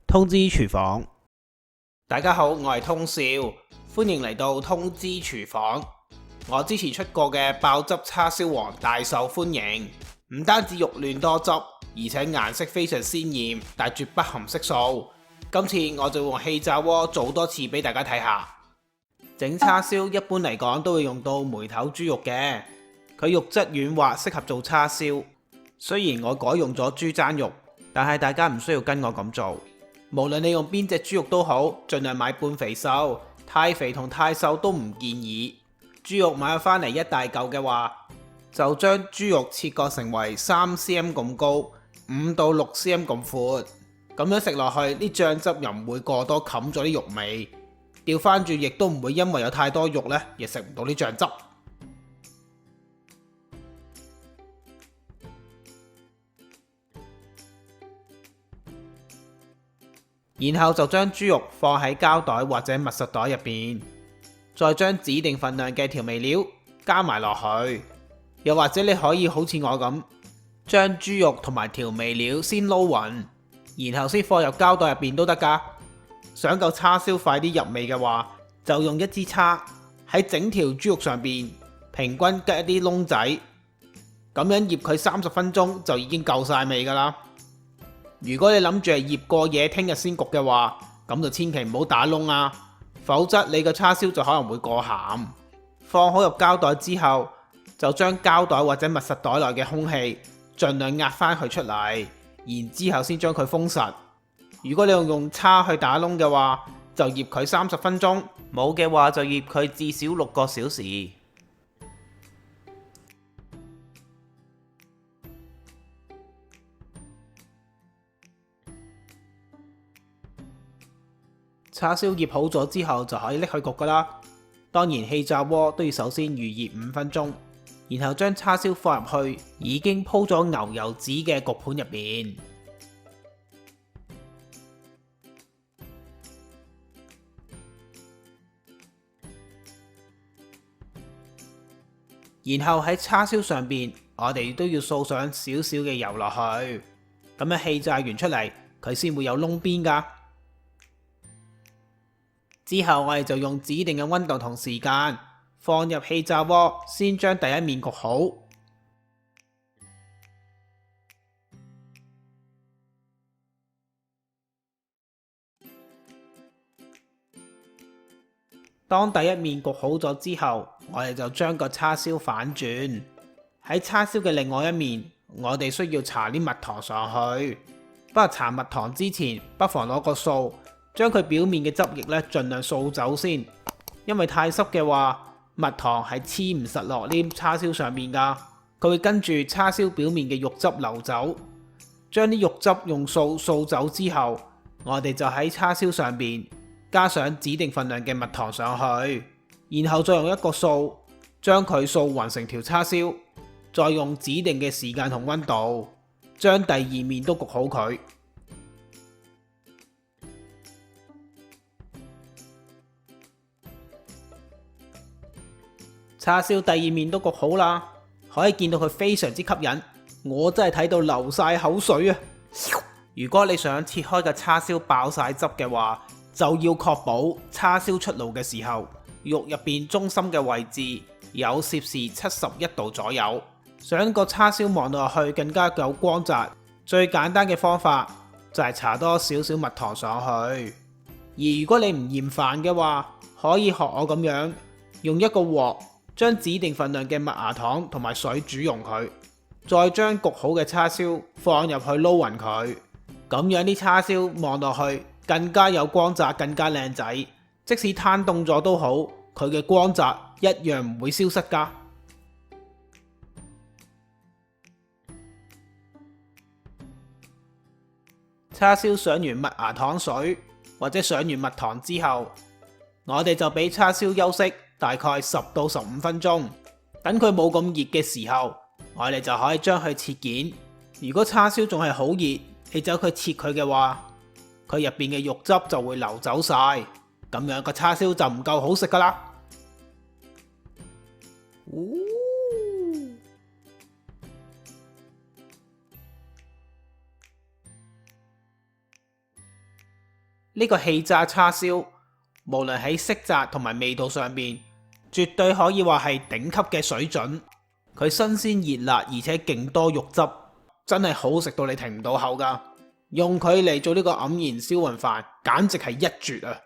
通知廚房，大家好，我係通少，歡迎嚟到通知廚房。我之前出過嘅爆汁叉燒王大受歡迎，唔單止肉嫩多汁，而且顏色非常鮮豔，但絕不含色素。今次我就用氣炸鍋做多次俾大家睇下。整叉燒一般嚟講都會用到梅頭豬肉嘅，佢肉質軟滑，適合做叉燒。雖然我改用咗豬踭肉，但係大家唔需要跟我咁做。無論你用邊隻豬肉都好，盡量買半肥瘦，太肥同太瘦都唔建議。豬肉買返嚟一大嚿嘅話，就將豬肉切割成為3cm 咁高、5到6cm 咁闊，咁樣食落去，啲醬汁又唔會過多冚咗啲肉味。調翻轉亦都唔會因為有太多肉呢，而食唔到啲醬汁。然後就將豬肉放喺膠袋或者密實袋入邊，再將指定份量嘅調味料加埋落去。又或者你可以好似我咁，將豬肉同埋調味料先撈勻，然後先放入膠袋入邊都得㗎。想夠叉燒快啲入味嘅話，就用一支叉喺整條豬肉上邊平均吉一啲窿仔，咁樣醃佢30分鐘就已經夠晒味㗎啦。如果你諗住係醃過夜聽日先焗嘅話，咁就千祈唔好打窿啊，否則你個叉燒就可能會過鹹。放好入膠袋之後，就將膠袋或者密實袋內嘅空氣盡量壓翻佢出嚟，然之後先將佢封實。如果你用叉去打窿嘅話，就醃佢30分鐘，冇嘅話就醃佢至少6個小時。叉燒醃好咗之後就可以拎去焗㗎啦。當然氣炸鍋都要首先預熱5分鐘，然後將叉燒放入去已經鋪咗牛油紙嘅焗盤入邊。然後喺叉燒上邊，我哋都要掃上少少嘅油落去，咁樣氣炸完出嚟，佢先會有窿邊㗎。之後我哋就用指定嘅溫度同時間放入氣炸鍋，先將第一面焗好。當第一面焗好咗之後，我哋就將個叉燒反轉，喺叉燒嘅另外一面，我哋需要搽啲蜜糖上去。不過搽蜜糖之前，不妨攞個掃，將佢表面嘅汁液咧盡量掃走先，因為太濕嘅話，蜜糖係黐唔實落呢叉燒上面噶，佢會跟住叉燒表面嘅肉汁流走。將啲肉汁用掃走之後，我哋就喺叉燒上邊加上指定份量嘅蜜糖上去，然後再用一個掃將佢掃勻成條叉燒，再用指定嘅時間同溫度將第二面都焗好佢。叉燒第二面都焗好啦，可以見到佢非常之吸引，我真係睇到流晒口水啊！如果你想切開嘅叉燒爆晒汁嘅話，就要確保叉燒出爐嘅時候，肉入邊中心嘅位置有攝氏71度左右，想個叉燒望落去更加有光澤，最簡單嘅方法就係搽多少少蜜糖上去。而如果你唔嫌煩嘅話，可以學我咁樣用一個鑊將指定份量嘅麥芽糖同埋水煮溶佢，再將焗好嘅叉燒放入去撈勻佢，咁樣啲叉燒望落去更加有光澤，更加靚仔。即使攤凍咗都好，佢嘅光澤一樣唔會消失㗎。叉燒上完麥芽糖水或者上完蜜糖之後，我哋就俾叉燒休息大概10到15分鐘，等佢冇咁熱嘅時候，我哋就可以將佢切件。如果叉燒仲係好熱，你走去切佢嘅話，佢入邊嘅肉汁就會流走晒，咁樣個叉燒就唔夠好食㗎啦。呢個氣炸叉燒，無論喺色澤同埋味道上邊，絕對可以話係頂級嘅水準。佢新鮮熱辣，而且勁多肉汁，真係好食到你停唔到口噶。用佢嚟做呢個黯然銷魂飯，簡直係一絕啊！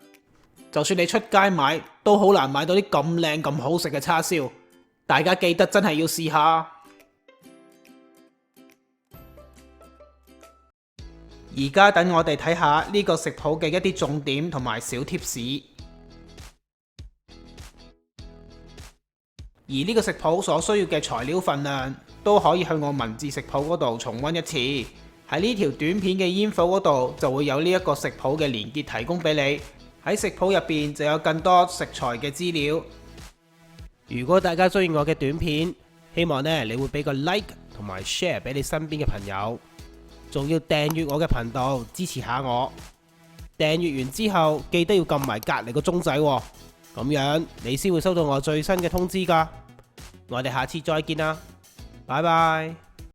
就算你出街買，都好難買到啲咁靚咁好食嘅叉燒。大家記得真係要試下。而家等我哋睇下呢個食譜嘅一啲重點同埋小貼士。而呢個食譜所需要嘅材料份量，都可以去我文字食譜嗰度重溫一次。喺呢條短片嘅info嗰度就會有呢一個食譜嘅連結提供俾你。喺食譜入邊就有更多食材嘅資料。如果大家中意我嘅短片，希望你會俾個 like 同埋 share 俾你身邊嘅朋友。仲要訂閱我嘅頻道支持下我，訂閱完之後記得要撳埋隔籬個鐘仔，咁樣你先會收到我最新嘅通知㗎。我哋下次再見啦，拜拜。